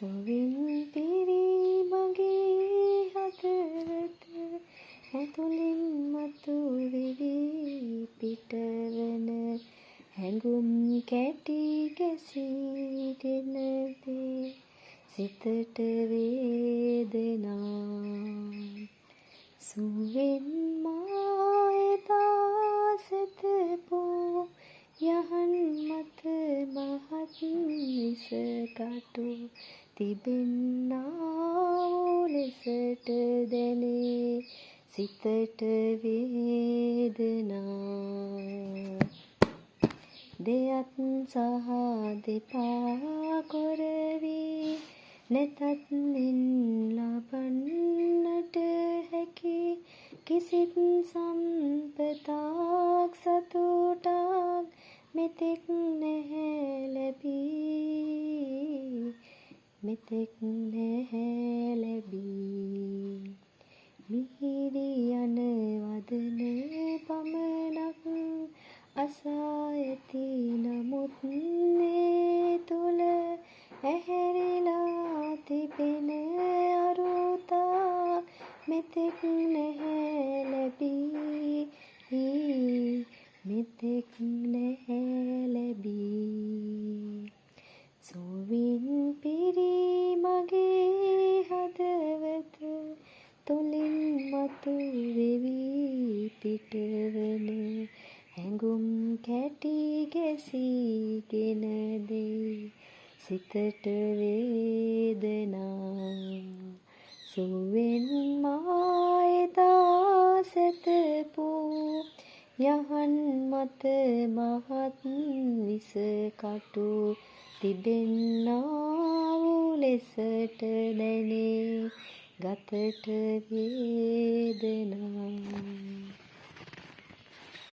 සොවින් පිරි මගේ හදවත ඇතුලින් මතු වෙවි පිටවන හැඟුම් කැටි ගැසීගෙන දේ සිතට වේදනා සුවෙන් මා එදා සතපෝ යහන් මත මහත් විසකටු තිබෙන්නා ලෙසට දැනේ සිතට වේදනා දෙයත් සහ දෙපා කොරවි නැතත් නින් ලබන්නට හැකි කිසිත් සම්පතක් සතුටක් මෙතෙක් නැහැ ලැබී මිහිරි යන වදන පමණක් අසා ඇති නමුත් ඒ තුල ඇහැරිලා තිබෙන අරුතක් මෙතෙක් නැහැ ලැබී සොවින් පිරි මගේ හදවත තුලින් මතු වෙවි පිටවන හැඟුම් කැටි ගැසීගෙන දේ සිතට වේදනා සුවෙන් මා එදා සතපෝ යහන් මත මහත් විසකටු තිබෙන්නා ලෙසට දැනේ ගතට වේදනා